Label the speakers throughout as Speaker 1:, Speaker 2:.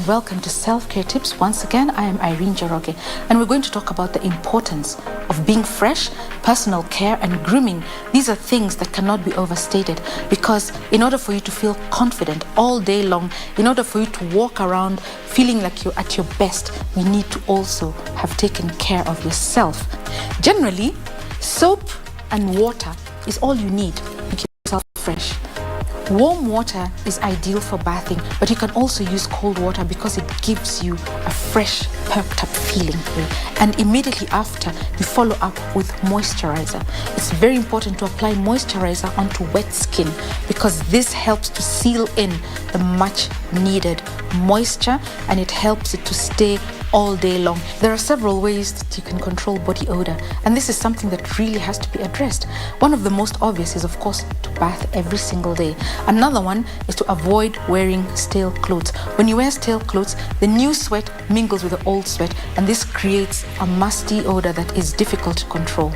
Speaker 1: welcome to Self-Care Tips. Once again, I am Irene Njoroge, and we're going to talk about the importance of being fresh, personal care, and grooming. These are things that cannot be overstated, because in order for you to feel confident all day long, in order for you to walk around feeling like you're at your best, you need to also have taken care of yourself. Generally, soap and water is all you need to keep yourself fresh. Warm water is ideal for bathing, but you can also use cold water because it gives you a fresh, perked up feeling. And immediately after, you follow up with moisturizer. It's very important to apply moisturizer onto wet skin because this helps to seal in the much needed moisture, and it helps it to stay all day long. There are several ways that you can control body odor, and this is something that really has to be addressed. One of the most obvious is, of course, to bath every single day. Another one is to avoid wearing stale clothes. When you wear stale clothes, the new sweat mingles with the old sweat, and this creates a musty odor that is difficult to control.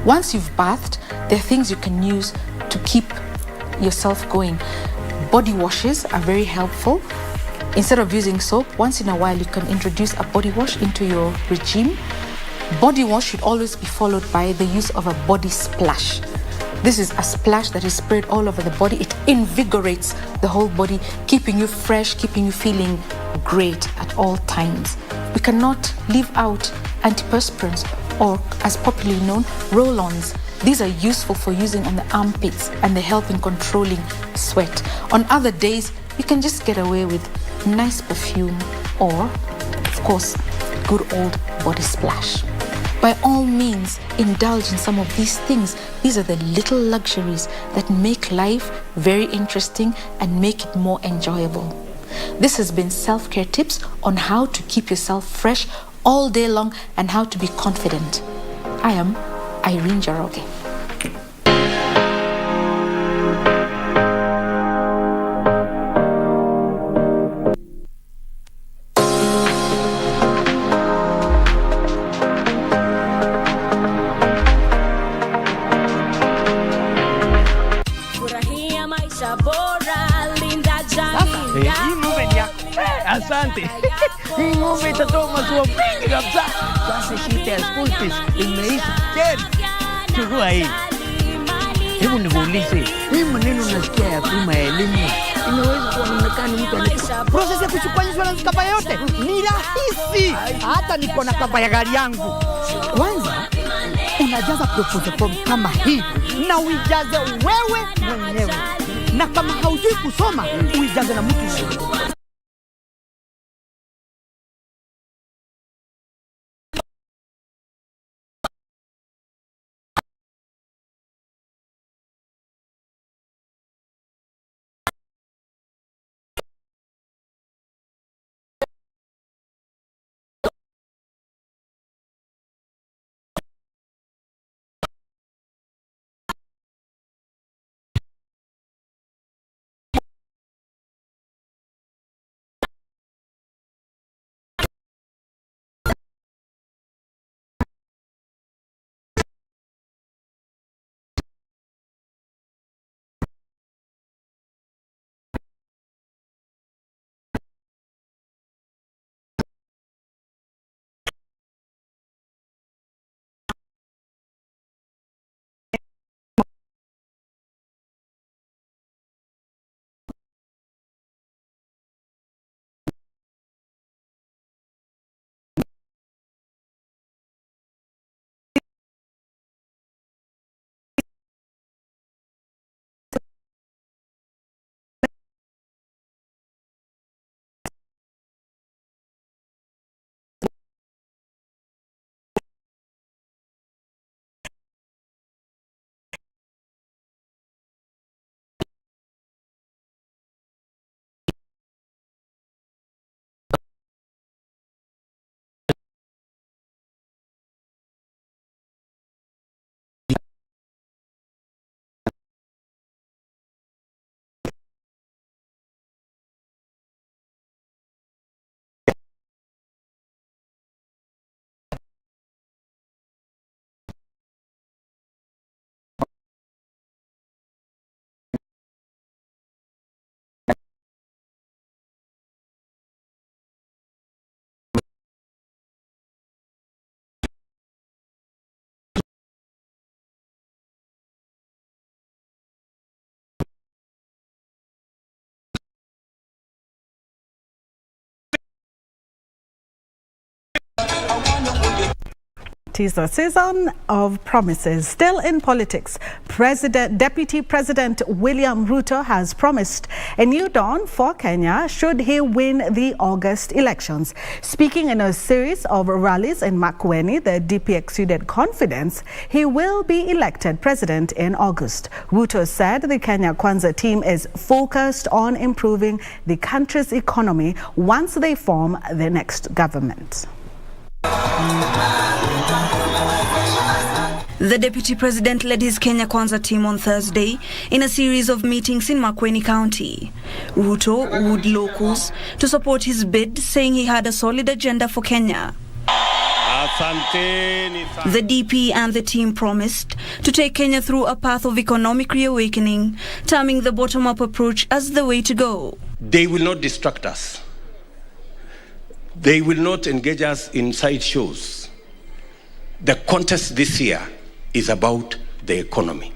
Speaker 1: Once you've bathed, there are things you can use to keep yourself going. Body washes are very helpful. Instead of using soap, once in a while you can introduce a body wash into your regime. Body wash should always be followed by the use of a body splash. This is a splash that is sprayed all over the body. It invigorates the whole body, keeping you fresh, keeping you feeling great at all times. We cannot leave out antiperspirants, or as popularly known, roll-ons. These are useful for using on the armpits, and they help in controlling sweat. On other days, you can just get away with nice perfume or, of course, good old body splash. By all means, indulge in some of these things. These are the little luxuries that make life very interesting and make it more enjoyable. This has been Self-Care Tips on how to keep yourself fresh all day long and how to be confident. I am Irene Njoroge.
Speaker 2: Asante. Hii ng'ombe itatoa maziwa mengi kabisa. Sasa shida ya school fees imeisha tena. Chukua hii. Hebu nikuulize, hii maneno nasikia ya bima ya elimu inaweza kuonekana mtu anachukua. Process ya kuchukua insurance cover yote ni rahisi. Hata niko na cover ya gari yangu. Kwanza unajaza proposal form kama hii na uijaze wewe mwenyewe. Na kama haujui kusoma, uijaze na mtu
Speaker 3: 'Tis a season of promises. Still in politics, Deputy President William Ruto has promised a new dawn for Kenya should he win the August elections. Speaking in a series of rallies in Makueni, the DP exuded confidence he will be elected president in August. Ruto said the Kenya Kwanza team is focused on improving the country's economy once they form the next government.
Speaker 4: The Deputy President led his Kenya Kwanza team on Thursday in a series of meetings in Makueni County. Ruto wooed locals to support his bid, saying he had a solid agenda for Kenya. The DP and the team promised to take Kenya through a path of economic reawakening, terming the bottom-up approach as the way to go.
Speaker 5: They will not distract us. They will not engage us in sideshows. The contest this year is about the economy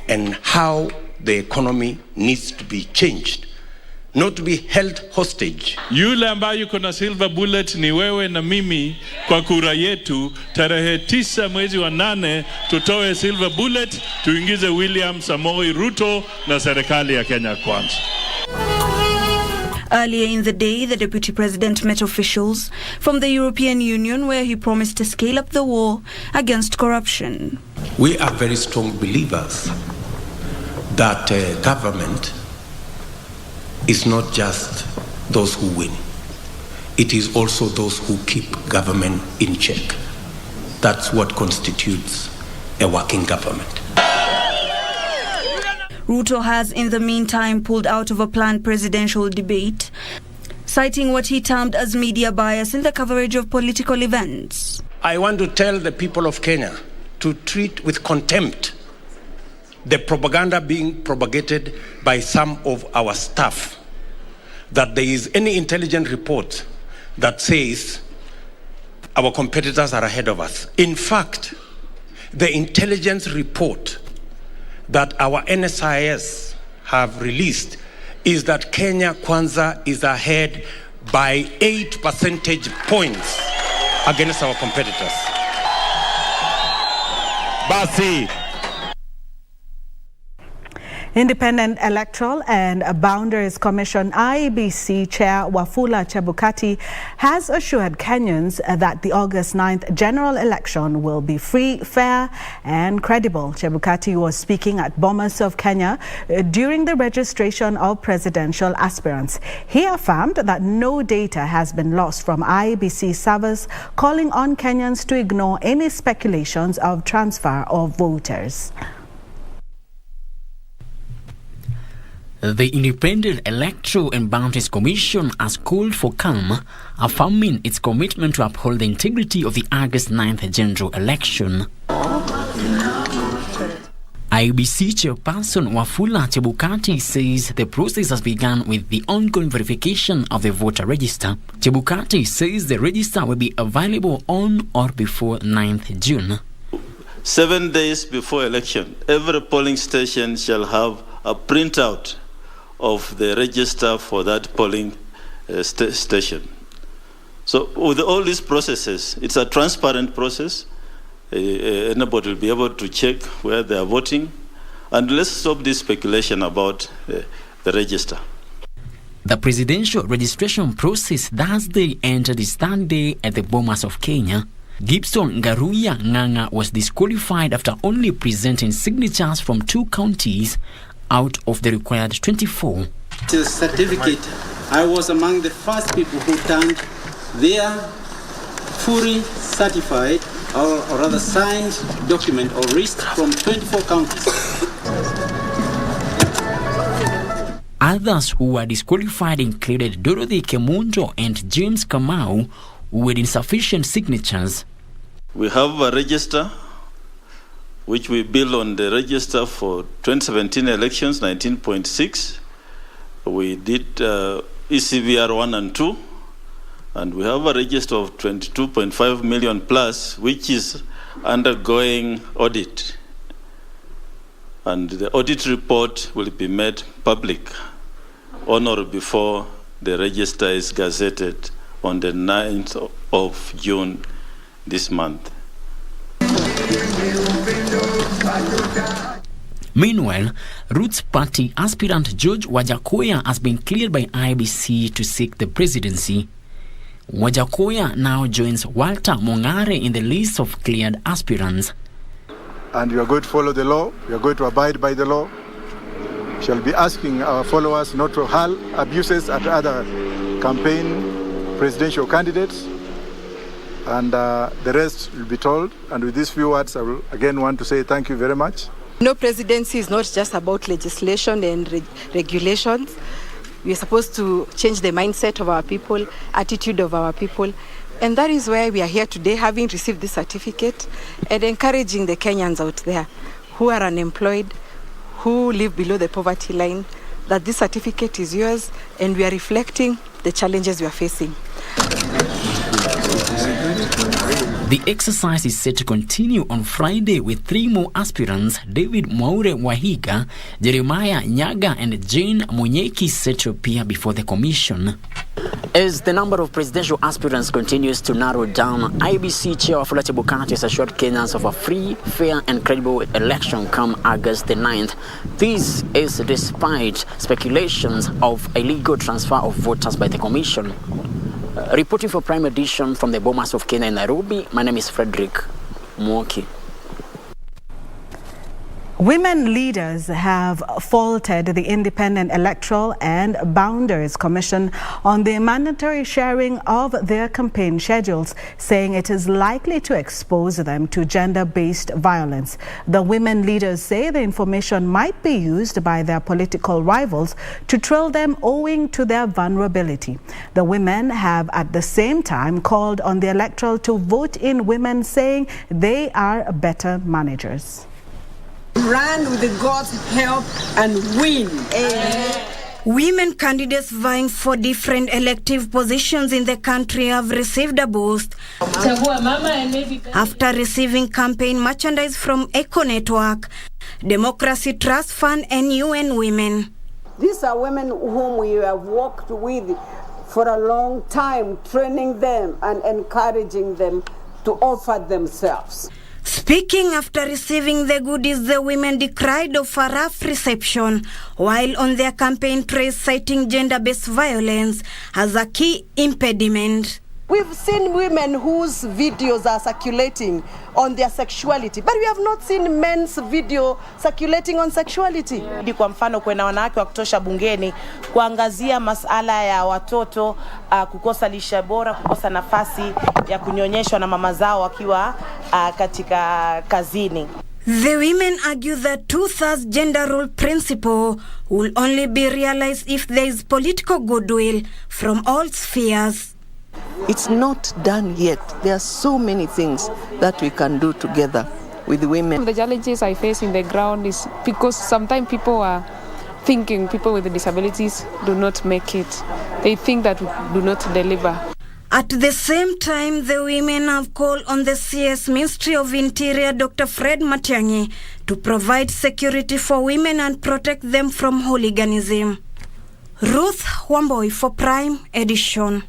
Speaker 5: and how the economy needs to be changed, not to be held hostage.
Speaker 6: Yule ambaye yuko na silver bullet ni wewe na mimi. Kwa kura yetu tarehe 9 mwezi wa 8 tutoe silver bullet, tuingize William Samoei Ruto na serikali ya Kenya Kwanza.
Speaker 4: Earlier in the day, the Deputy President met officials from the European Union where he promised to scale up the war against corruption.
Speaker 5: We are very strong believers that government is not just those who win. It is also those who keep government in check. That's what constitutes a working government.
Speaker 4: Ruto has in the meantime pulled out of a planned presidential debate, citing what he termed as media bias in the coverage of political events.
Speaker 5: I want to tell the people of Kenya to treat with contempt the propaganda being propagated by some of our staff, that there is any intelligence report that says our competitors are ahead of us. In fact, the intelligence report that our NSIS have released is that Kenya Kwanza is ahead by 8 percentage points against our competitors. Basi.
Speaker 3: Independent Electoral and Boundaries Commission IEBC Chair Wafula Chebukati has assured Kenyans that the August 9th general election will be free, fair and credible. Chebukati was speaking at Bomas of Kenya during the registration of presidential aspirants. He affirmed that no data has been lost from IEBC servers, calling on Kenyans to ignore any speculations of transfer of voters.
Speaker 7: The Independent Electoral and Boundaries Commission has called for calm, affirming its commitment to uphold the integrity of the August 9th general election. IEBC Chairperson Wafula Chebukati says the process has begun with the ongoing verification of the voter register. Chebukati says the register will be available on or before 9th June.
Speaker 8: 7 days before election, every polling station shall have a printout of the register for that polling station. So with all these processes, it's a transparent process. Anybody will be able to check where they are voting. And let's stop this speculation about the register.
Speaker 7: The presidential registration process Thursday entered its third day at the Bomas of Kenya. Gibson Garuya Nganga was disqualified after only presenting signatures from 2 counties out of the required 24.
Speaker 9: The certificate, I was among the first people who turned their fully certified or rather signed document or list from 24 counties.
Speaker 7: Others who were disqualified included Dorothy Kemundo and James Kamau, with insufficient signatures.
Speaker 8: We have a register which we build on the register for 2017 elections, 19.6. We did ECVR 1 and 2, and we have a register of 22.5 million plus, which is undergoing audit. And the audit report will be made public on or before the register is gazetted on the 9th of June this month.
Speaker 7: Meanwhile, Roots Party aspirant George Wajakoya has been cleared by IEBC to seek the presidency. Wajakoya now joins Walter Mongare in the list of cleared aspirants.
Speaker 10: And we are going to follow the law. We are going to abide by the law. We shall be asking our followers not to hurl abuses at other campaign presidential candidates. And the rest will be told. And with these few words, I will again want to say thank you very much.
Speaker 11: No, presidency is not just about legislation and regulations. We are supposed to change the mindset of our people, attitude of our people. And that is why we are here today, having received this certificate and encouraging the Kenyans out there who are unemployed, who live below the poverty line, that this certificate is yours and we are reflecting the challenges we are facing.
Speaker 7: The exercise is set to continue on Friday with 3 more aspirants, David Mwaure Wahiga, Jeremiah Nyaga and Jane Munyeki, set to appear before the commission. As the number of presidential aspirants continues to narrow down, IEBC Chair Wafula Chebukati has assured Kenyans of a free, fair and credible election come August the 9th. This is despite speculations of illegal transfer of voters by the commission. Reporting for Prime Edition from the Bomas of Kenya in Nairobi, my name is Frederick Mwoki.
Speaker 3: Women leaders have faulted the Independent Electoral and Boundaries Commission on the mandatory sharing of their campaign schedules, saying it is likely to expose them to gender-based violence. The women leaders say the information might be used by their political rivals to trill them owing to their vulnerability. The women have at the same time called on the electoral to vote in women, saying they are better managers.
Speaker 12: Run with God's help and win. Amen.
Speaker 4: Women candidates vying for different elective positions in the country have received a boost after receiving campaign merchandise from Eco Network, Democracy Trust Fund and UN Women.
Speaker 12: These are women whom we have worked with for a long time, training them and encouraging them to offer themselves.
Speaker 4: Speaking after receiving the goodies, the women decried of a rough reception, while on their campaign trail citing gender-based violence as a key impediment.
Speaker 12: We've seen women whose videos are circulating on their sexuality, but we have not seen men's video circulating on sexuality.
Speaker 13: Kwa mfano kuna wanawake wa kutosha bungeni kuangazia masala ya watoto kukosa lishe bora, kukosa nafasi ya kunyonyeshwa na mama zao wakiwa katika kazini.
Speaker 4: The women argue that 2/3 gender role principle will only be realized if there is political goodwill from all spheres.
Speaker 14: It's not done yet. There are so many things that we can do together with women.
Speaker 15: The challenges I face in the ground is because sometimes people are thinking people with disabilities do not make it. They think that we do not deliver.
Speaker 4: At the same time, the women have called on the CS Ministry of Interior, Dr. Fred Matiang'i, to provide security for women and protect them from hooliganism. Ruth Wamboi for Prime Edition.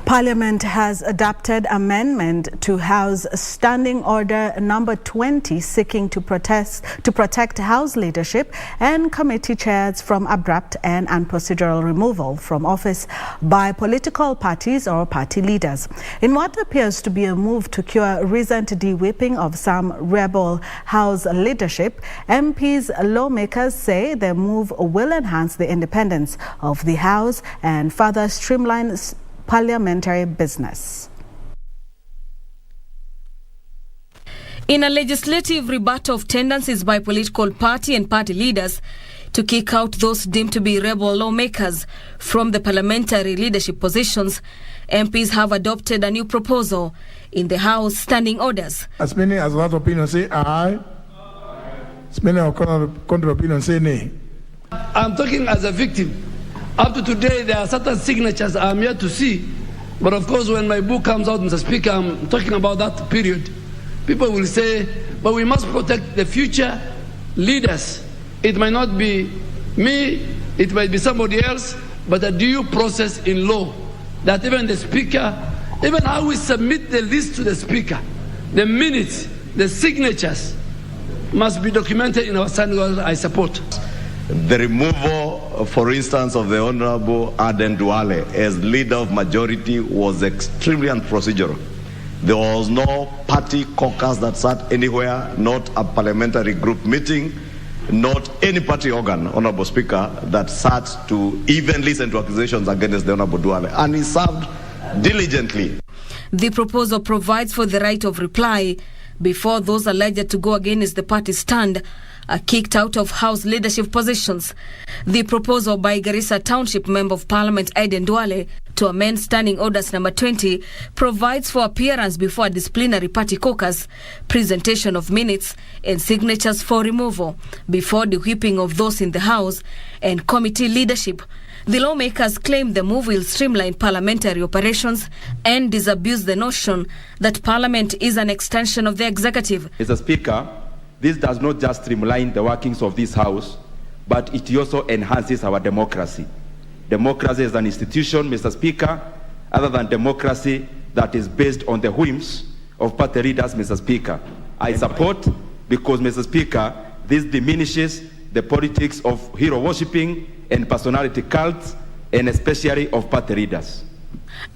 Speaker 3: Parliament has adopted amendment to House Standing Order number 20 seeking to protect House leadership and committee chairs from abrupt and unprocedural removal from office by political parties or party leaders. In what appears to be a move to cure recent de-whipping of some rebel House leadership, MPs lawmakers say the move will enhance the independence of the House and further streamline parliamentary business.
Speaker 16: In a legislative rebuttal of tendencies by political party and party leaders to kick out those deemed to be rebel lawmakers from the parliamentary leadership positions, MPs have adopted a new proposal in the House Standing Orders.
Speaker 17: As many as one opinion say aye, as many as contrary opinion say nay.
Speaker 18: I'm talking as a victim. Up to today, there are certain signatures I'm yet to see. But of course, when my book comes out, Mr. Speaker, I'm talking about that period. People will say, but we must protect the future leaders. It might not be me, it might be somebody else, but a due process in law that even the Speaker Even how we submit the list to the Speaker, the minutes, the signatures must be documented in our standing order. I support.
Speaker 19: The removal, for instance, of the Honorable Aden Duale as leader of majority was extremely unprocedural. There was no party caucus that sat anywhere, not a parliamentary group meeting, not any party organ, Honorable Speaker, that sat to even listen to accusations against the Honorable Duale. And he served diligently.
Speaker 16: The proposal provides for the right of reply before those alleged to go against the party stand are kicked out of House leadership positions. The proposal by Garissa Township Member of Parliament Aden Duale to amend Standing Orders number 20 provides for appearance before a disciplinary party caucus, presentation of minutes and signatures for removal before the whipping of those in the House and committee leadership. The lawmakers claim the move will streamline parliamentary operations and disabuse the notion that Parliament is an extension of the executive.
Speaker 20: Mr. Speaker, this does not just streamline the workings of this House, but it also enhances our democracy. Democracy is an institution, Mr. Speaker, other than democracy that is based on the whims of party leaders, Mr. Speaker. I support because, Mr. Speaker, this diminishes the politics of hero worshipping and personality cults, and especially of party leaders.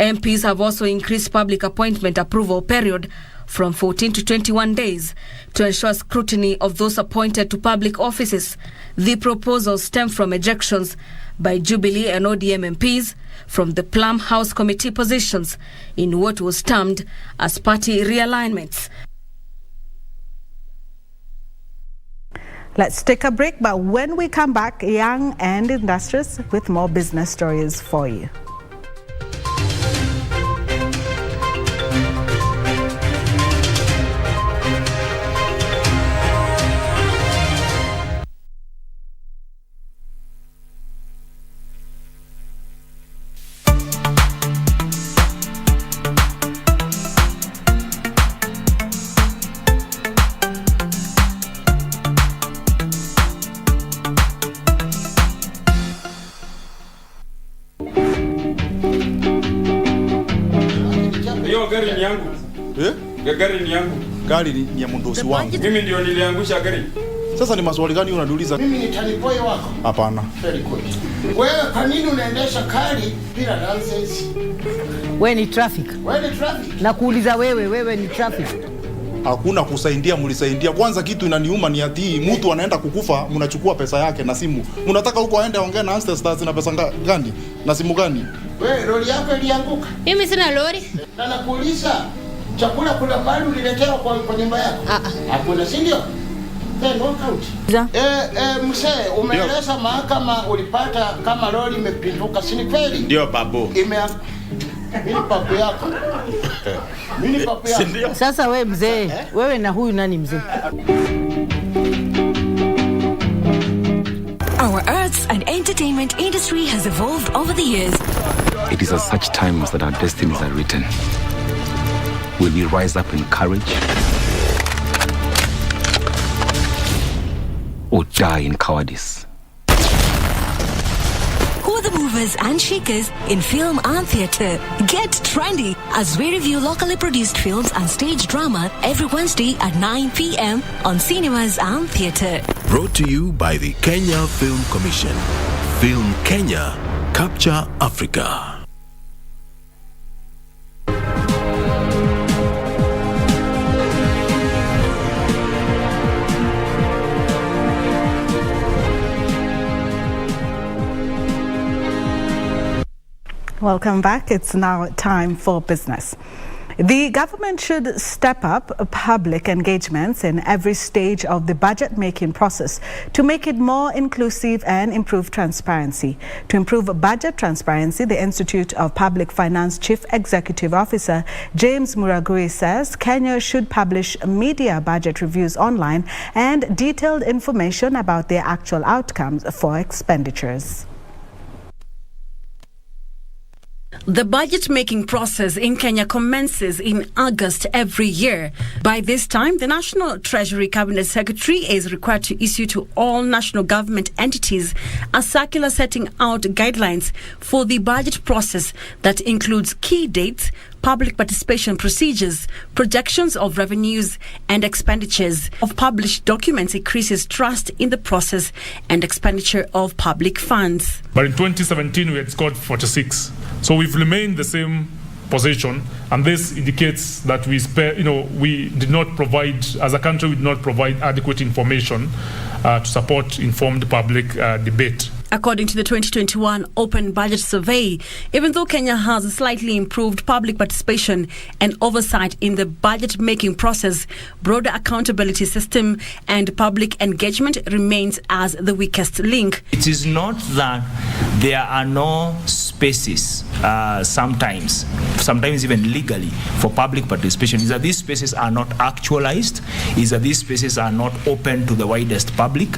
Speaker 16: MPs have also increased public appointment approval period from 14 to 21 days to ensure scrutiny of those appointed to public offices. The proposals stem from ejections by Jubilee and ODM MPs from the Plum House Committee positions in what was termed as party realignments.
Speaker 3: Let's take a break, but when we come back, Young and Industrious with more business stories for you.
Speaker 21: Gari ni yangu. Gari ni yangu.
Speaker 22: Gari ni ya mdosi wangu.
Speaker 21: Mimi ndio niliangusha gari.
Speaker 22: Sasa ni maswali gani unaniuliza?
Speaker 23: Mimi ni tanipoi wako.
Speaker 22: Hapana.
Speaker 23: Very good. Wewe kwa nini unaendesha gari bila license?
Speaker 24: Wewe ni traffic.
Speaker 23: Wewe ni traffic.
Speaker 24: Na kuuliza wewe ni traffic.
Speaker 22: Hakuna kusaidia, mlisaidia. Kwanza kitu inaniuma ni ati mtu anaenda kukufa, mnachukua pesa yake na simu. Mnataka huko aende aongee na ancestors na pesa gani? Na simu gani?
Speaker 23: Wewe lori yako ilianguka.
Speaker 24: Mimi sina lori.
Speaker 23: Na nakuuliza chakula kuna mahali uliletewa kwa nyumba yako? Hakuna, si ndio? Then walk out. Mzee, umeeleza mahakama ulipata kama lori imepinduka, si ni kweli?
Speaker 22: Ndio babu.
Speaker 23: Mimi papu yako. Mimi papu yako.
Speaker 24: Sasa wewe mzee, wewe na huyu nani mzee?
Speaker 25: Our arts and entertainment industry has evolved over the years.
Speaker 26: It is at such times that our destinies are written. Will we rise up in courage or die in cowardice?
Speaker 25: Who are the movers and shakers in film and theatre? Get trendy as we review locally produced films and stage drama every Wednesday at 9 p.m. on Cinemas and Theatre.
Speaker 27: Brought to you by the Kenya Film Commission. Film Kenya. Capture Africa.
Speaker 3: Welcome back. It's now time for business. The government should step up public engagements in every stage of the budget-making process to make it more inclusive and improve transparency. To improve budget transparency, the Institute of Public Finance Chief Executive Officer James Muraguri says Kenya should publish media budget reviews online and detailed information about their actual outcomes for expenditures.
Speaker 1: The budget-making process in Kenya commences in August every year. By this time, the National Treasury Cabinet Secretary is required to issue to all national government entities a circular setting out guidelines for the budget process that includes key dates, public participation procedures, projections of revenues and expenditures. Of published documents increases trust in the process and expenditure of public funds.
Speaker 2: But in 2017, we had scored 46. So we've remained the same position, and this indicates that we did not provide, as a country, we did not provide adequate information to support informed public debate.
Speaker 1: According to the 2021 Open Budget Survey, even though Kenya has slightly improved public participation and oversight in the budget-making process, broader accountability system and public engagement remains as the weakest link.
Speaker 5: It is not that there are no spaces, sometimes even legally, for public participation. Is that these spaces are not actualized, is that these spaces are not open to the widest public.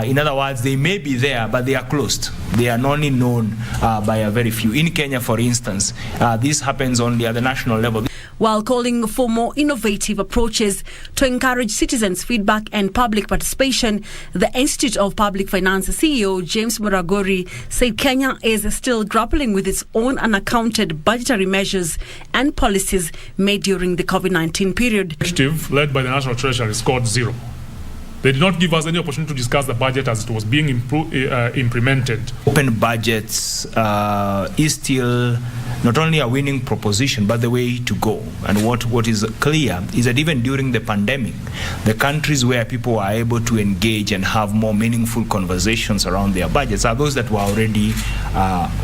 Speaker 5: In other words, they may be there, but they are closed. They are only known by a very few. In Kenya, for instance, this happens only at the national level.
Speaker 1: While calling for more innovative approaches to encourage citizens' feedback and public participation, the Institute of Public Finance CEO James Muragori said Kenya is still grappling with its own unaccounted budgetary measures and policies made during the COVID-19 period.
Speaker 2: The initiative led by the National Treasury scored 0. They did not give us any opportunity to discuss the budget as it was being implemented.
Speaker 5: Open budgets is still not only a winning proposition, but the way to go. And what is clear is that even during the pandemic, the countries where people are able to engage and have more meaningful conversations around their budgets are those that were already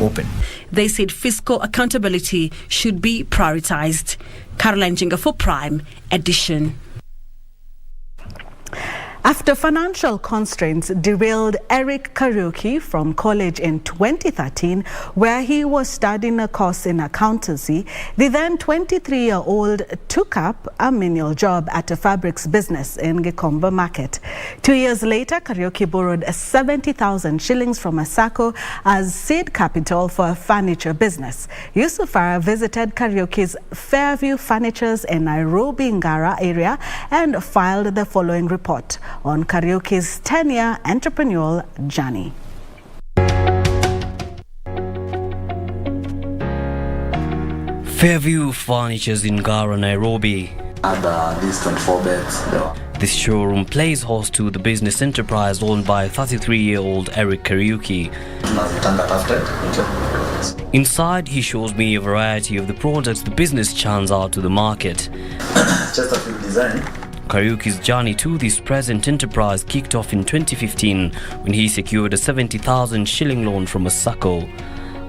Speaker 5: open.
Speaker 1: They said fiscal accountability should be prioritized. Caroline Jinga for Prime Edition.
Speaker 3: After financial constraints derailed Eric Kariuki from college in 2013, where he was studying a course in accountancy, the then 23-year-old took up a menial job at a fabrics business in Gikomba Market. 2 years later, Kariuki borrowed 70,000 shillings from a sacco as seed capital for a furniture business. Yusuf Farah visited Kariuki's Fairview Furnitures in Nairobi, Ngara area and filed the following report on Kariuki's 10-year entrepreneurial journey.
Speaker 6: Fairview Furnitures in Ngara, Nairobi.
Speaker 8: And these 24 beds.
Speaker 6: This showroom plays host to the business enterprise owned by 33-year-old Eric Kariuki. Inside, he shows me a variety of the products the business churns out to the market.
Speaker 8: Just a few design.
Speaker 6: Kariuki's journey to this present enterprise kicked off in 2015 when he secured a 70,000 shilling loan from a sacco.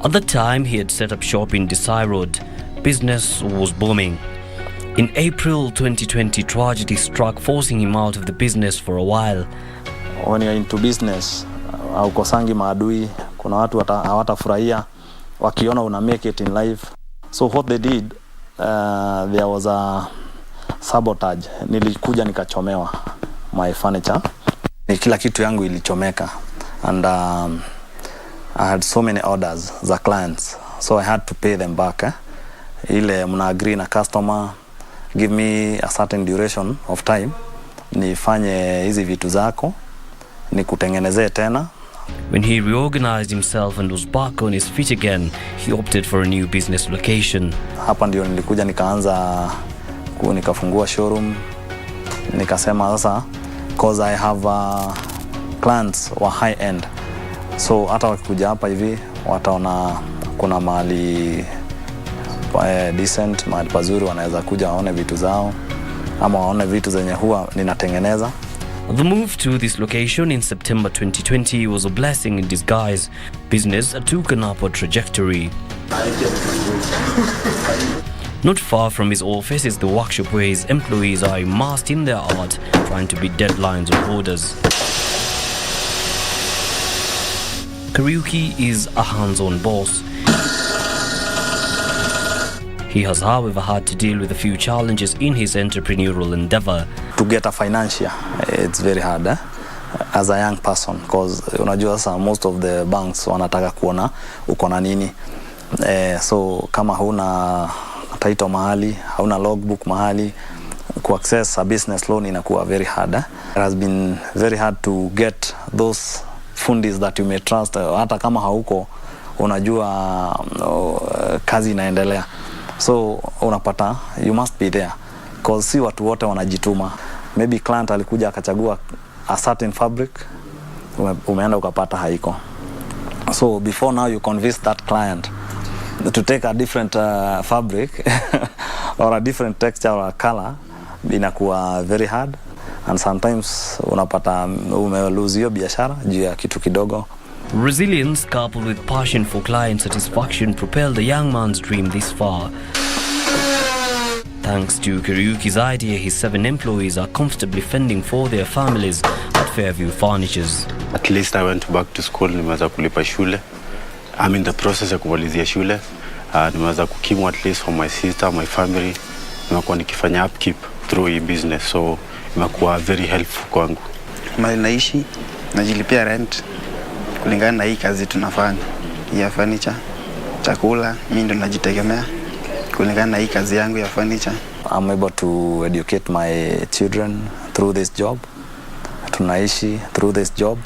Speaker 6: At the time, he had set up shop in Desai Road. Business was booming. In April 2020, tragedy struck, forcing him out of the business for a while.
Speaker 8: When you're into business, haukosangi maadui, kuna watu hawatafurahia wakiona una make it in life. So what they did, there was a sabotage. Nilikuja nikachomewa my furniture. Kila kitu yangu ilichomeka, and I had so many orders za clients, so I had to pay them back. Ile mna agree na customer, give me a certain duration of time nifanye hizi vitu zako nikutengenezee tena.
Speaker 6: When he reorganized himself and was back on his feet again, he opted for a new business location.
Speaker 8: Hapa ndio nilikuja nikaanza nikafungua showroom. Nikasema sasa, cause I have clients wa high end, so hata wakikuja hapa hivi wataona kuna mahali decent, mahali pazuri, wanaweza kuja waone vitu zao ama waone vitu zenye huwa ninatengeneza.
Speaker 6: The move to this location in September 2020 was a blessing in disguise. Business took an upward trajectory. Not far from his office is the workshop where his employees are immersed in their art, trying to beat deadlines of orders. Kariuki is a hands-on boss. He has, however, had to deal with a few challenges in his entrepreneurial endeavor.
Speaker 8: To get a financial, it's very hard as a young person, because unajua sasa most of the banks wanataka kuona uko na nini. So kama hauna title mahali, hauna logbook mahali, access a business loan inakuwa very hard. It has been very hard to get those fundis that you may trust. Hata kama hauko unajua kazi inaendelea. So unapata you must be there because si watu wote wanajituma. Maybe client alikuja akachagua a certain fabric, umeenda ukapata haiko. So before now you convince that client to take a different fabric or a different texture or a color, inakuwa very hard, and sometimes unapata umelose hiyo biashara juu ya kitu kidogo.
Speaker 6: Resilience coupled with passion for client satisfaction propelled the young man's dream this far. Thanks to Kariuki's idea, his 7 employees are comfortably fending for their families at Fairview Furnitures.
Speaker 7: At least I went back to school, nimeweza kulipa shule. I'm in the process ya kumalizia shule. Nimeweza kukimu at least for my sister, my family. Nimekuwa nikifanya upkeep through hii business, so imekuwa very helpful kwangu.
Speaker 9: Mali naishi, najilipia rent kulingana na hii kazi tunafanya ya furniture, chakula, mimi ndo najitegemea kulingana na hii kazi yangu ya furniture.
Speaker 8: I'm able to educate my children through this job. Tunaishi through this job.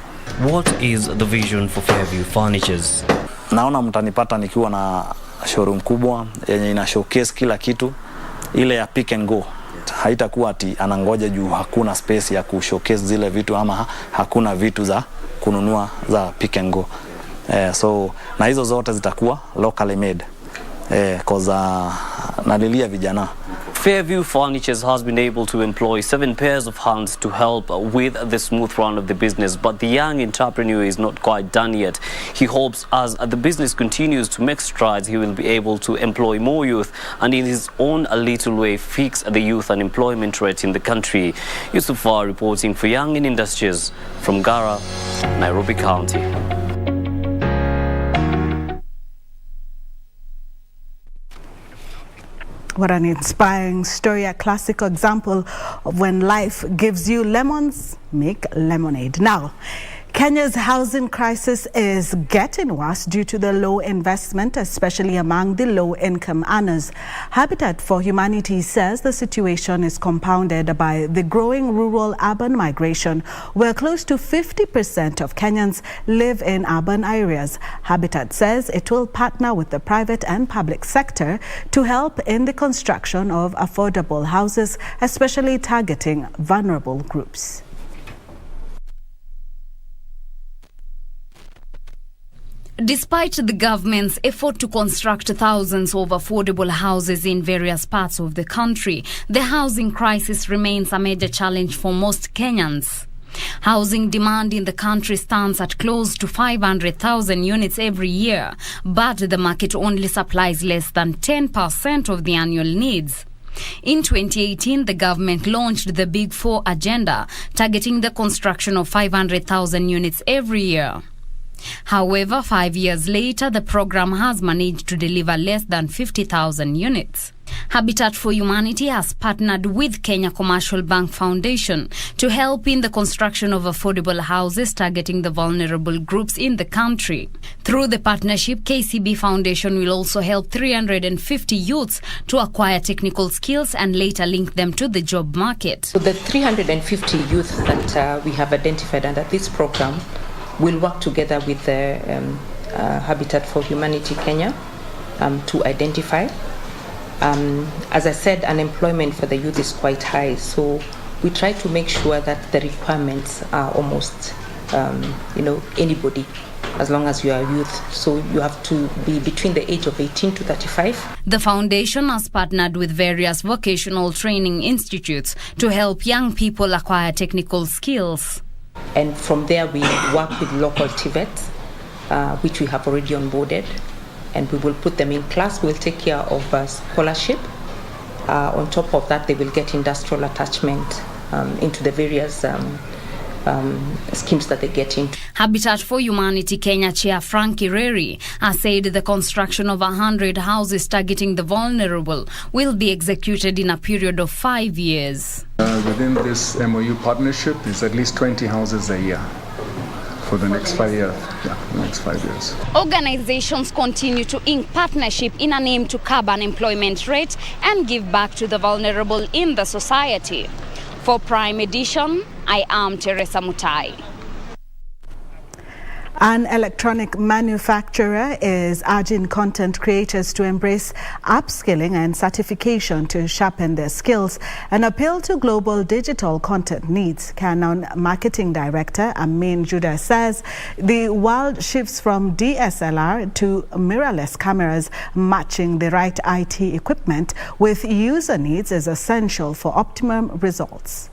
Speaker 6: What is the vision for Fairview Furnitures?
Speaker 8: Naona mtanipata nikiwa na showroom kubwa yenye ina showcase kila kitu, ile ya pick and go. Haitakuwa ati anangoja juu hakuna space ya kushowcase zile vitu ama hakuna vitu za kununua za pick and go. So na hizo zote zitakuwa locally made. Cause nalilia vijana.
Speaker 6: Fairview Furnitures has been able to employ 7 pairs of hands to help with the smooth run of the business, but the young entrepreneur is not quite done yet. He hopes as the business continues to make strides, he will be able to employ more youth and in his own little way fix the youth unemployment rate in the country. Yusufar reporting for Young in Industries from Gara, Nairobi County.
Speaker 3: What an inspiring story, a classic example of when life gives you lemons, make lemonade. Now, Kenya's housing crisis is getting worse due to the low investment, especially among the low-income earners. Habitat for Humanity says the situation is compounded by the growing rural-urban migration, where close to 50% of Kenyans live in urban areas. Habitat says it will partner with the private and public sector to help in the construction of affordable houses, especially targeting vulnerable groups.
Speaker 1: Despite the government's effort to construct thousands of affordable houses in various parts of the country, the housing crisis remains a major challenge for most Kenyans. Housing demand in the country stands at close to 500,000 units every year, but the market only supplies less than 10% of the annual needs. In 2018, the government launched the Big Four agenda, targeting the construction of 500,000 units every year. However, 5 years later, the program has managed to deliver less than 50,000 units. Habitat for Humanity has partnered with Kenya Commercial Bank Foundation to help in the construction of affordable houses targeting the vulnerable groups in the country. Through the partnership, KCB Foundation will also help 350 youths to acquire technical skills and later link them to the job market.
Speaker 10: So the 350 youth that we have identified under this program will work together with the Habitat for Humanity Kenya to identify. As I said, unemployment for the youth is quite high, so we try to make sure that the requirements are almost, anybody, as long as you are youth. So you have to be between the age of 18 to 35.
Speaker 1: The foundation has partnered with various vocational training institutes to help young people acquire technical skills.
Speaker 10: And from there, we work with local TVETs, which we have already onboarded, and we will put them in class. We'll take care of scholarship. On top of that, they will get industrial attachment into the various schemes that they get into.
Speaker 1: Habitat for Humanity Kenya Chair Frankie Reri has said the construction of 100 houses targeting the vulnerable will be executed in a period of 5 years.
Speaker 11: Within this MOU partnership, there's at least 20 houses a year
Speaker 4: for the next 5 years. Yeah, the next 5 years.
Speaker 11: Organizations continue to ink partnership in an aim to curb unemployment rate and give back to the vulnerable in the society. For Prime Edition, I am Teresa Mutai.
Speaker 3: An electronic manufacturer is urging content creators to embrace upskilling and certification to sharpen their skills. An appeal to global digital content needs. Canon Marketing Director Amin Judah says the world shifts from DSLR to mirrorless cameras. Matching the right IT equipment with user needs is essential for optimum results.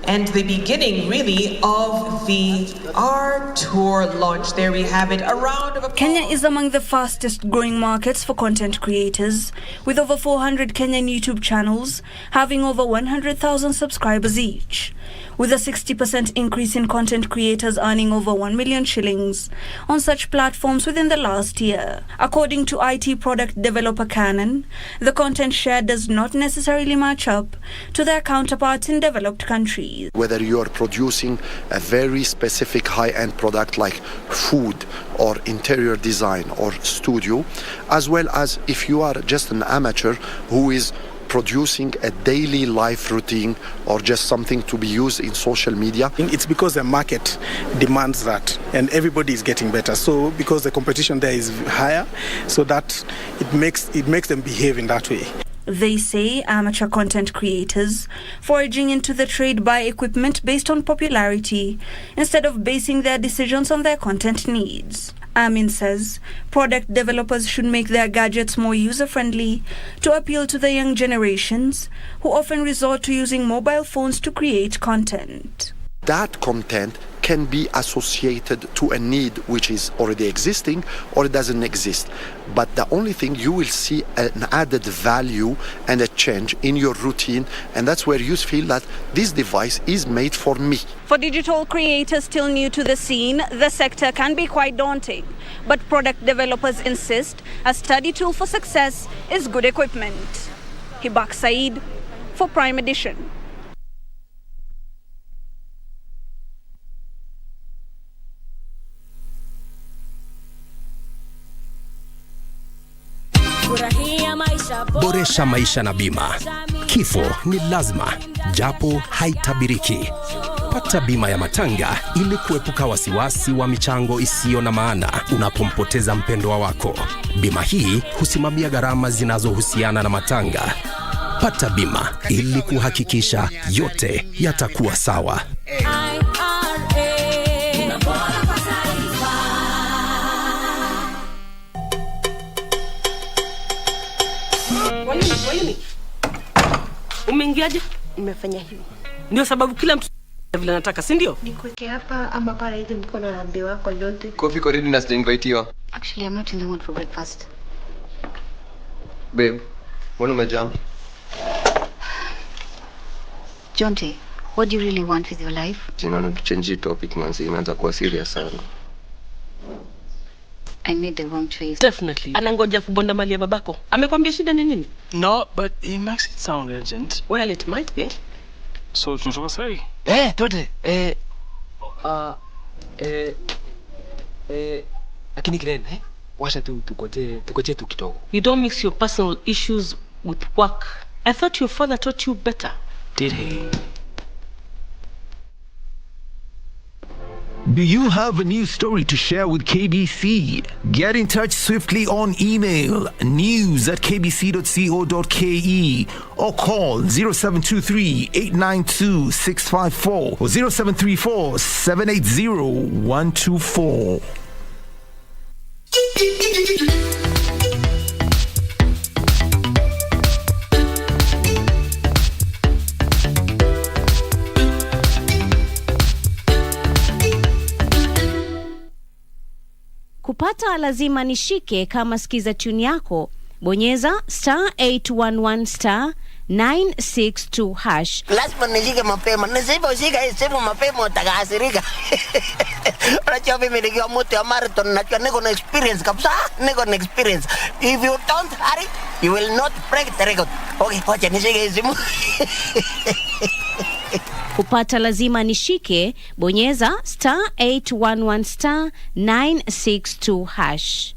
Speaker 12: And the beginning, really, of the R Tour launch. There we have it. A round of applause.
Speaker 1: Kenya is among the fastest growing markets for content creators, with over 400 Kenyan YouTube channels having over 100,000 subscribers each, with a 60% increase in content creators earning over 1 million shillings on such platforms within the last year. According to IT product developer Canon, the content share does not necessarily match up to their counterparts in developed countries.
Speaker 13: Whether you are producing a very specific high-end product like food or interior design or studio, as well as if you are just an amateur who is producing a daily life routine or just something to be used in social media.
Speaker 14: It's because the market demands that and everybody is getting better. So because the competition there is higher, so that it makes them behave in that way.
Speaker 1: They say amateur content creators foraging into the trade buy equipment based on popularity instead of basing their decisions on their content needs. Amin says product developers should make their gadgets more user-friendly to appeal to the young generations who often resort to using mobile phones to create content.
Speaker 13: That content can be associated to a need which is already existing or it doesn't exist. But the only thing you will see an added value and a change in your routine, and that's where you feel that this device is made for me.
Speaker 1: For digital creators still new to the scene, the sector can be quite daunting. But product developers insist a study tool for success is good equipment. Hibak Saeed for Prime Edition.
Speaker 15: Boresha maisha na bima. Kifo ni lazima, japo haitabiriki. Pata bima ya matanga ili kuepuka wasiwasi wa michango isiyo na maana unapompoteza mpendwa wako. Bima hii husimamia gharama zinazohusiana na matanga. Pata bima ili kuhakikisha yote yatakuwa sawa.
Speaker 17: Umeingiaje?
Speaker 23: Nimefanya hivi.
Speaker 17: Ndio sababu kila mtu vile anataka, si ndio?
Speaker 23: Nikuweke hapa ama pale hivi mkono na mbe wako yote.
Speaker 28: Coffee iko ready na sija-invitiwa.
Speaker 23: Actually, I'm not in the mood for breakfast.
Speaker 28: Babe, mbona umejam?
Speaker 23: Jonte, what do you really want with your life?
Speaker 28: Jina to change the topic manzi, inaanza kuwa serious sana.
Speaker 23: I made the wrong choice.
Speaker 17: Definitely. Anangoja kubonda mali ya babako. Amekwambia shida ni nini?
Speaker 29: No, but it makes it sound urgent.
Speaker 17: Well, it might be.
Speaker 29: So, tunataka sai?
Speaker 28: Tote. Lakini Glenn, washa tu tukoje tu kidogo.
Speaker 17: You don't mix your personal issues with work. I thought your father taught you better.
Speaker 29: Did he?
Speaker 30: Do you have a news story to share with KBC? Get in touch swiftly on email news@kbc.co.ke or call 0723-892-654 or 0734-780-124.
Speaker 25: Kupata lazima nishike kama sikiza tune yako. Bonyeza *811 *962#.
Speaker 23: Lazima nishike mapema. Nisiposhika hii simu mapema utakasirika. Unajua mimi nikiwa mtu ya marathon najua niko na experience kabisa. Niko na experience. If you don't hurry, you will not break the record. Okay, wacha nishike hii simu.
Speaker 2: Kupata lazima nishike, bonyeza *811 *962#.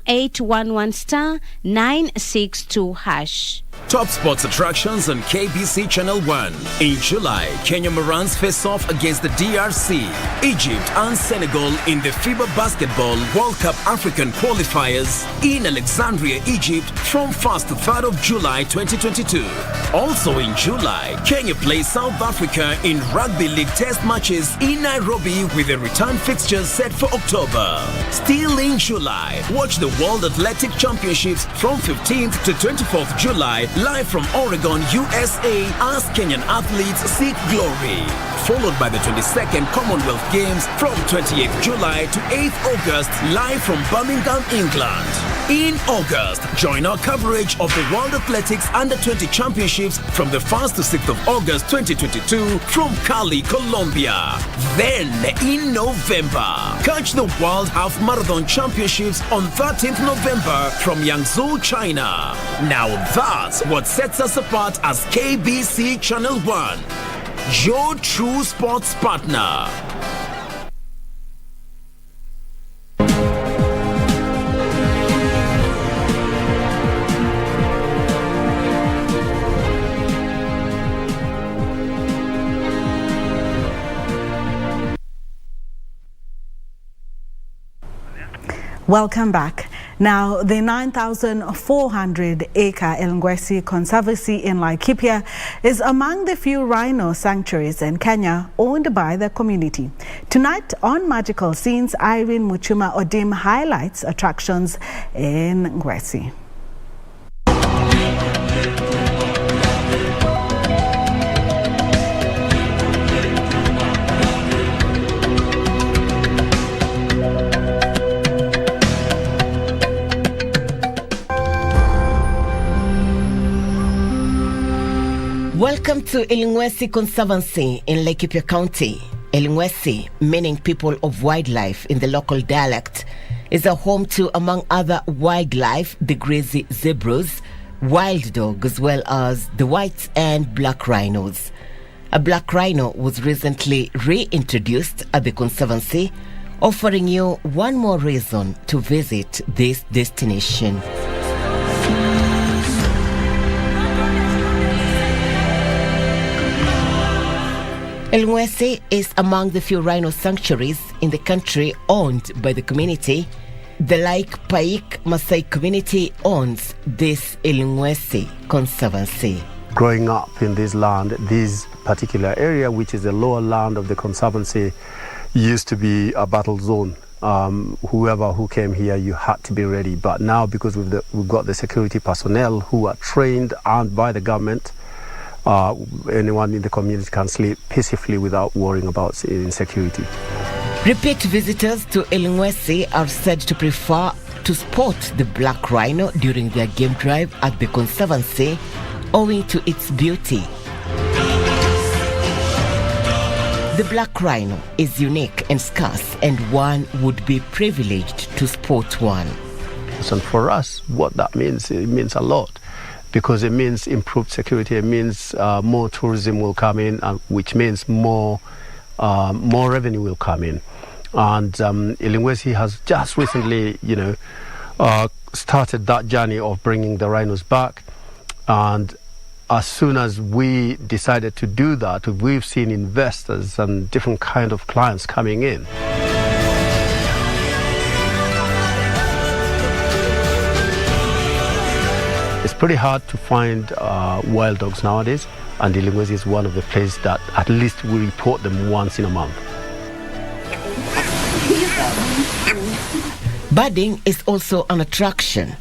Speaker 2: *811 *962#.
Speaker 16: Top sports attractions on KBC Channel 1. In July, Kenya Morans face off against the DRC, Egypt and Senegal in the FIBA Basketball World Cup African qualifiers in Alexandria, Egypt from 1st to 3rd of July 2022. Also in July, Kenya plays South Africa in Rugby League test matches in Nairobi with the return fixtures set for October. Still in July, watch the World Athletic Championships from 15th to 24th July live from Oregon, USA as Kenyan athletes seek glory. Followed by the 22nd Commonwealth Games from 28th July to 8th August live from Birmingham, England. In August, join our coverage of the World Athletics Under-20 Championships from the 1st to 6th of August 2022 from Cali, Colombia. Then in November, catch the World Half Marathon Championships on 13th November from Yangzhou, China. Now that's what sets us apart as KBC Channel 1, your true sports partner.
Speaker 3: Welcome back. Now, the 9,400-acre Elngwesi Conservancy in Laikipia is among the few rhino sanctuaries in Kenya owned by the community. Tonight on Magical Scenes, Irene Muchuma Odim highlights attractions in Ngwesi.
Speaker 18: Welcome to Elngwesi Conservancy in Laikipia County. Elngwesi, meaning people of wildlife in the local dialect, is a home to, among other wildlife, the grizzly zebras, wild dog, as well as the white and black rhinos. A black rhino was recently reintroduced at the Conservancy, offering you one more reason to visit this destination. Elngwesi is among the few rhino sanctuaries in the country owned by the community. The Laik Paik Maasai community owns this Elngwesi Conservancy.
Speaker 19: Growing up in this land, this particular area, which is the lower land of the Conservancy, used to be a battle zone. Whoever who came here, you had to be ready. But now, because we've got the security personnel who are trained and by the government, anyone in the community can sleep peacefully without worrying about insecurity.
Speaker 18: Repeat visitors to Elngwesi are said to prefer to spot the black rhino during their game drive at the Conservancy, owing to its beauty. The black rhino is unique and scarce, and one would be privileged to spot one.
Speaker 19: And for us, what that means, it means a lot. Because it means improved security, it means more tourism will come in, which means more revenue will come in. And Elngwesi has just recently, started that journey of bringing the rhinos back. And as soon as we decided to do that, we've seen investors and different kind of clients coming in. It's pretty hard to find wild dogs nowadays, and Elngwesi is one of the places that at least we report them once in a month.
Speaker 18: Birding is also an attraction.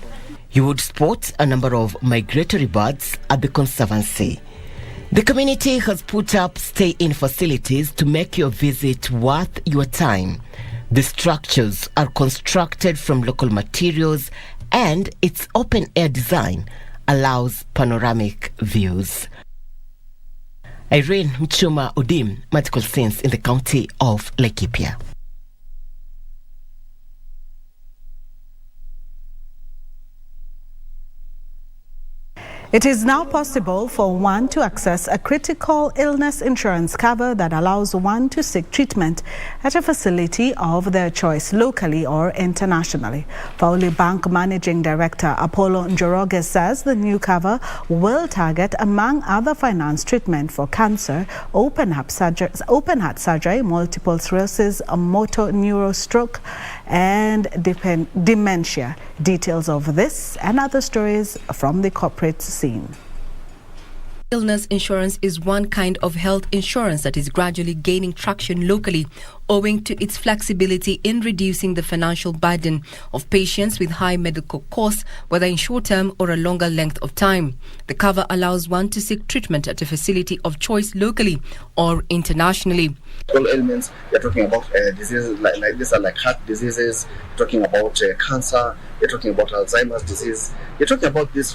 Speaker 18: You would spot a number of migratory birds at the Conservancy. The community has put up stay-in facilities to make your visit worth your time. The structures are constructed from local materials, and its open-air design allows panoramic views. Irene Mchuma Odim, Magical Scenes in the county of Laikipia.
Speaker 3: It is now possible for one to access a critical illness insurance cover that allows one to seek treatment at a facility of their choice locally or internationally. Pauli Bank Managing Director Apollo Njoroge says the new cover will target, among other, finance treatment for cancer, open heart surgery, multiple sclerosis, motor neurostroke, and dementia. Details of this and other stories from the corporate scene.
Speaker 5: Illness insurance is one kind of health insurance that is gradually gaining traction locally, owing to its flexibility in reducing the financial burden of patients with high medical costs, whether in short term or a longer length of time. The cover allows one to seek treatment at a facility of choice locally or internationally.
Speaker 7: All ailments, you're talking about diseases like these are like heart diseases, you're talking about cancer, you're talking about Alzheimer's disease, you're talking about these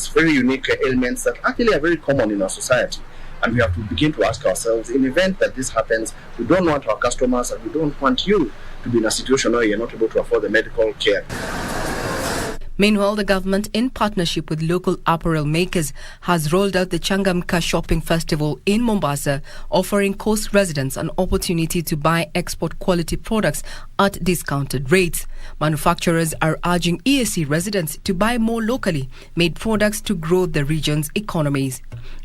Speaker 7: very unique ailments that actually are very common in our society. And we have to begin to ask ourselves, in the event that this happens, we don't want our customers and we don't want you to be in a situation where you're not able to afford the medical care.
Speaker 5: Meanwhile, the government, in partnership with local apparel makers, has rolled out the Changamka Shopping Festival in Mombasa, offering coast residents an opportunity to buy export quality products at discounted rates. Manufacturers are urging EAC residents to buy more locally made products to grow the region's economies.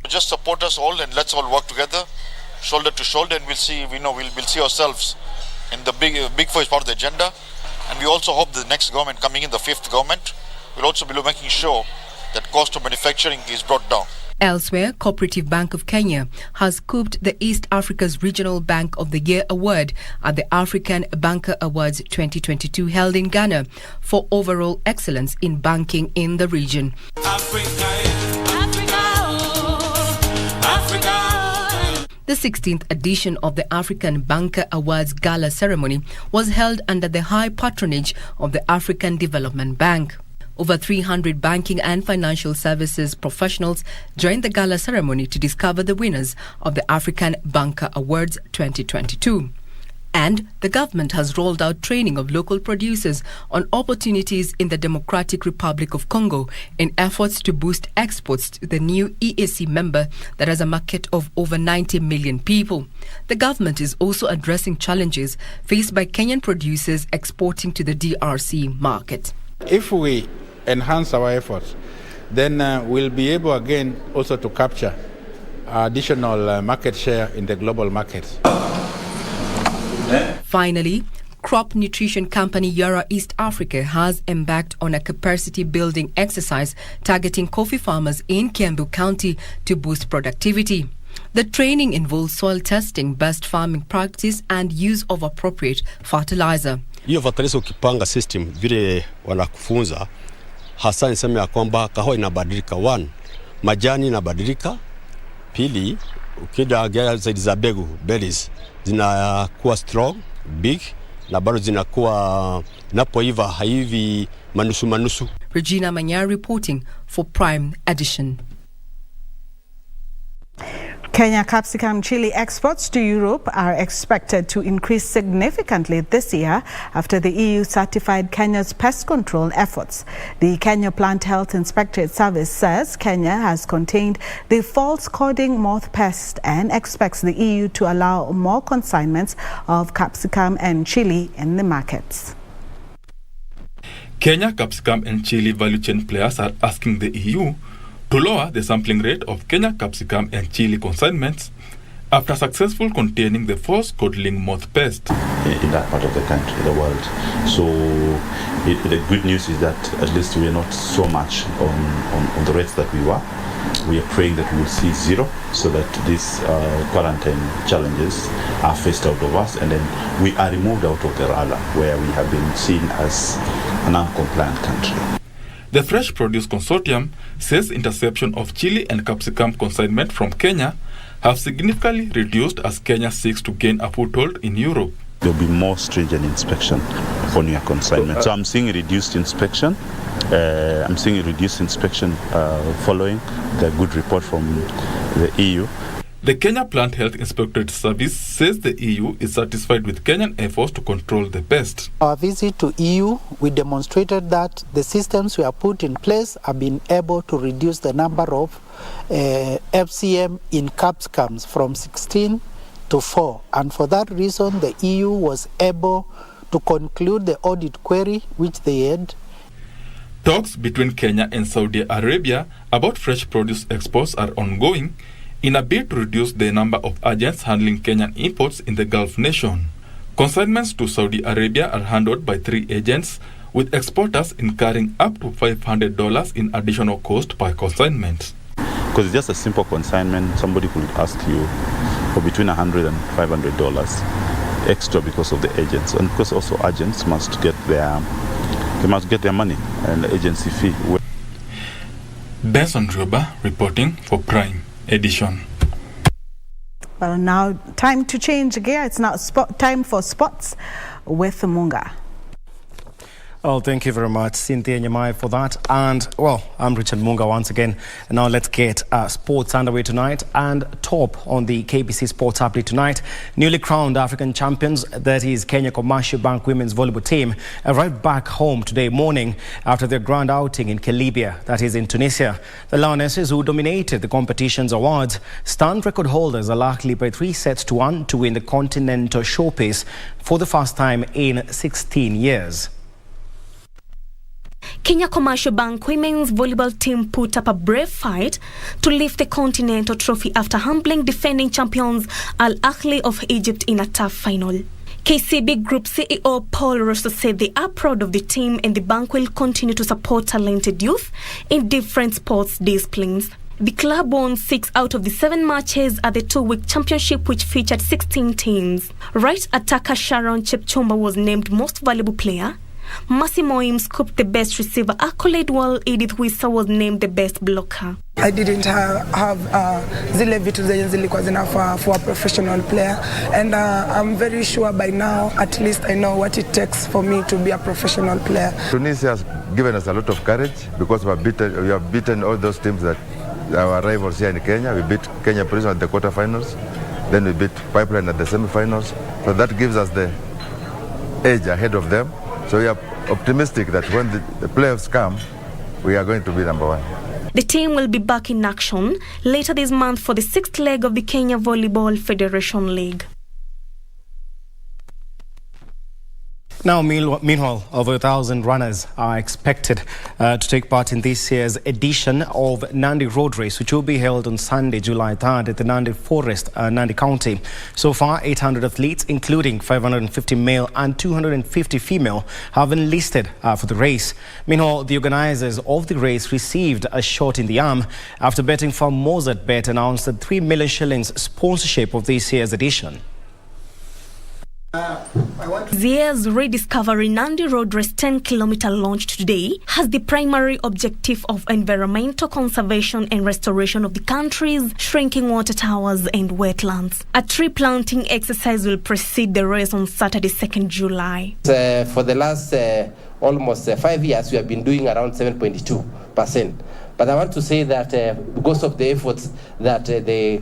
Speaker 8: Just support us all and let's all work together, shoulder to shoulder, and we'll see ourselves in the big four is part of the agenda. And we also hope the next government coming in, the fifth government, will also be making sure that cost of manufacturing is brought down.
Speaker 5: Elsewhere, Cooperative Bank of Kenya has scooped the East Africa's Regional Bank of the Year award at the African Banker Awards 2022 held in Ghana for overall excellence in banking in the region. The 16th edition of the African Banker Awards Gala ceremony was held under the high patronage of the African Development Bank. Over 300 banking and financial services professionals joined the gala ceremony to discover the winners of the African Banker Awards 2022. And the government has rolled out training of local producers on opportunities in the Democratic Republic of Congo in efforts to boost exports to the new EAC member that has a market of over 90 million people. The government is also addressing challenges faced by Kenyan producers exporting to the DRC market.
Speaker 9: If we enhance our efforts, then we'll be able again also to capture additional market share in the global markets.
Speaker 5: Finally, crop nutrition company Yara East Africa has embarked on a capacity building exercise targeting coffee farmers in Kiambu County to boost productivity. The training involves soil testing, best farming practice and use of appropriate fertilizer.
Speaker 20: Hiyo fertilizer ukipanga system vile wanakufunza hasa niseme ya kwamba kahawa inabadilika. 1, majani inabadilika. 2, ukida zaidi za begu berries zinakuwa strong, big, na bado zinakuwa napoiva haivi manusu.
Speaker 5: Regina Manyar reporting for Prime Edition.
Speaker 3: Kenya capsicum chili exports to Europe are expected to increase significantly this year after the EU certified Kenya's pest control efforts. The Kenya Plant Health Inspectorate Service says Kenya has contained the false coding moth pest and expects the EU to allow more consignments of capsicum and chili in the markets.
Speaker 21: Kenya capsicum and chili value chain players are asking the EU to lower the sampling rate of Kenya capsicum and chili consignments after successful containing the false codling moth pest
Speaker 22: in that part of the country, the world. So the good news is that at least we are not so much on the rates that we were. We are praying that we will see zero so that these quarantine challenges are faced out of us and then we are removed out of the radar where we have been seen as a non-compliant country.
Speaker 21: The Fresh Produce Consortium says interception of chili and capsicum consignment from Kenya have significantly reduced as Kenya seeks to gain a foothold in Europe.
Speaker 22: There will be more stringent inspection on your consignment. So I'm seeing reduced inspection. Following the good report from the EU.
Speaker 21: The Kenya Plant Health Inspectorate Service says the EU is satisfied with Kenyan efforts to control the pest.
Speaker 4: Our visit to EU, we demonstrated that the systems we have put in place have been able to reduce the number of FCM in capsicums from 16 to 4. And for that reason, the EU was able to conclude the audit query which they had.
Speaker 21: Talks between Kenya and Saudi Arabia about fresh produce exports are ongoing in a bid to reduce the number of agents handling Kenyan imports in the Gulf nation. Consignments to Saudi Arabia are handled by 3 agents, with exporters incurring up to $500 in additional cost per consignment.
Speaker 22: Because it's just a simple consignment, somebody could ask you for between $100 and $500 extra because of the agents, and because also agents must get their money and the agency fee.
Speaker 21: Benson Droba reporting for Prime Edition.
Speaker 3: Well, now time to change gear. It's now time for sports with Munga.
Speaker 6: Well, thank you very much, Cynthia and Nyamai, for that. And, well, I'm Richard Munga once again. And now let's get sports underway tonight. And top on the KBC Sports Update tonight, newly crowned African champions, that is Kenya Commercial Bank women's volleyball team, arrived back home today morning after their grand outing in Kelibia, that is in Tunisia. The Lionesses, who dominated the competition's awards, stunned record holders Al-Ahly by 3-1 to win the Continental Showpiece for the first time in 16 years.
Speaker 10: Kenya Commercial Bank women's volleyball team put up a brave fight to lift the Continental Trophy after humbling defending champions Al-Ahly of Egypt in a tough final. KCB Group CEO Paul Rosso said they are proud of the team and the bank will continue to support talented youth in different sports disciplines. The club won 6 out of the 7 matches at the 2-week championship, which featured 16 teams. Right attacker Sharon Chepchumba was named most valuable player. Mercy Moim scooped the best receiver accolade, while Edith Wissa was named the best blocker.
Speaker 11: I didn't have zile vitu zenye zilikuwa zinafaa for a professional player, and I'm very sure by now at least I know what it takes for me to be a professional player.
Speaker 12: Tunisia has given us a lot of courage because we have beaten all those teams that our rivals here in Kenya. We beat Kenya Prison at the quarterfinals, then we beat Pipeline at the semifinals. So that gives us the edge ahead of them. So we are optimistic that when the playoffs come, we are going to be number 1.
Speaker 10: The team will be back in action later this month for the 6th leg of the Kenya Volleyball Federation League.
Speaker 6: Now, meanwhile, over 1,000 runners are expected to take part in this year's edition of Nandi Road Race, which will be held on Sunday, July 3rd at the Nandi Forest, Nandi County. So far, 800 athletes, including 550 male and 250 female, have enlisted for the race. Meanwhile, the organizers of the race received a shot in the arm after betting firm Mozart Bet announced a 3 million shillings sponsorship of this year's edition.
Speaker 10: This year's Rediscovery Nandi Road Race 10-kilometer launch today has the primary objective of environmental conservation and restoration of the country's shrinking water towers and wetlands. A tree planting exercise will precede the race on Saturday, 2nd July.
Speaker 13: For the last almost 5 years, we have been doing around 7.2%. But I want to say that because of the efforts that the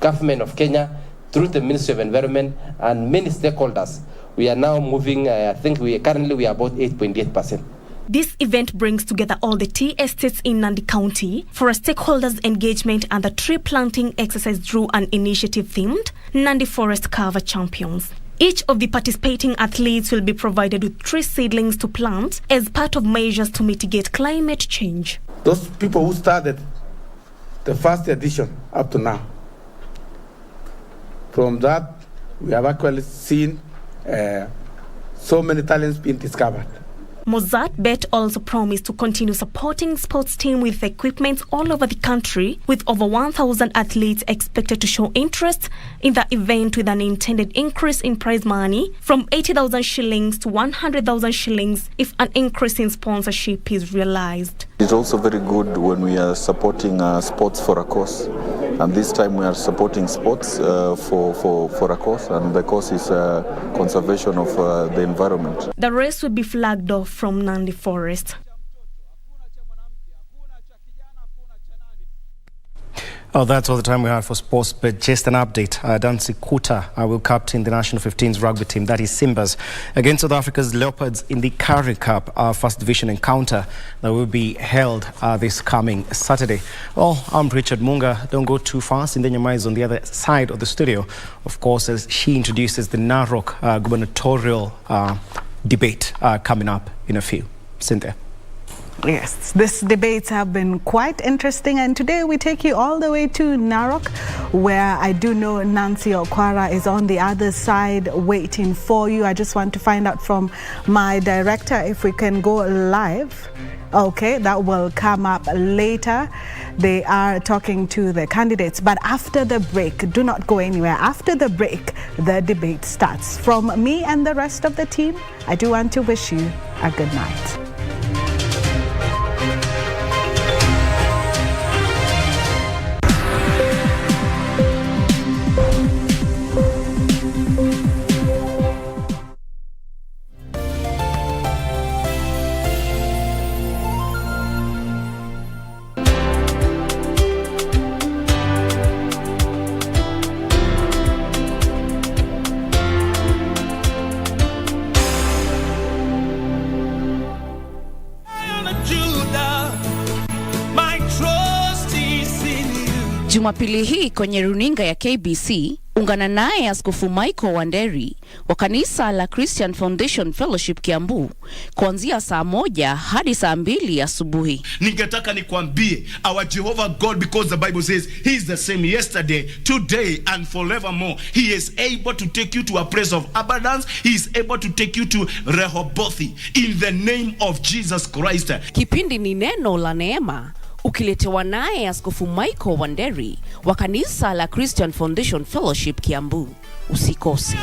Speaker 13: government of Kenya, through the Ministry of Environment and many stakeholders, we are now moving, I think we are about 8.8%.
Speaker 10: This event brings together all the tea estates in Nandi County for a stakeholders engagement, and the tree planting exercise drew an initiative themed Nandi Forest Cover Champions. Each of the participating athletes will be provided with 3 seedlings to plant as part of measures to mitigate climate change.
Speaker 14: Those people who started the first edition up to now, from that, we have actually seen so many talents being discovered.
Speaker 10: Mozart Bet also promised to continue supporting sports teams with equipment all over the country, with over 1,000 athletes expected to show interest in the event, with an intended increase in prize money from 80,000 shillings to 100,000 shillings if an increase in sponsorship is realized.
Speaker 24: It's also very good when we are supporting sports for a cause. And this time we are supporting sports for a cause, and the cause is conservation of the environment.
Speaker 10: The race will be flagged off from Nandi Forest.
Speaker 6: Oh, that's all the time we have for sports, but just an update. Dancy Kuta will captain the National 15's rugby team, that is Simbas, against South Africa's Leopards in the Currie Cup, first division encounter that will be held this coming Saturday. Well, I'm Richard Munga. Don't go too fast. Cynthia Nyamai is on the other side of the studio, of course, as she introduces the Narok Gubernatorial debate coming up in a few. Cynthia.
Speaker 3: Yes, these debates have been quite interesting, and today we take you all the way to Narok, where I do know Nancy Okwara is on the other side waiting for you. I just want to find out from my director if we can go live. Okay, that will come up later. They are talking to the candidates, but after the break, do not go anywhere. After the break, the debate starts. From me and the rest of the team, I do want to wish you a good night.
Speaker 2: Jumapili hii kwenye runinga ya KBC, ungana naye Askofu Michael Wanderi wa kanisa la Christian Foundation Fellowship Kiambu kuanzia saa 1 hadi saa 2 asubuhi.
Speaker 1: Ningetaka nikwambie, our Jehovah God, because the Bible says he is the same yesterday, today and forevermore. He is able to take you to a place of abundance. He is able to take you to Rehoboth in the name of Jesus Christ.
Speaker 2: Kipindi ni neno la neema, ukiletewa naye Askofu Michael Wanderi wa kanisa la Christian Foundation Fellowship Kiambu. Usikose.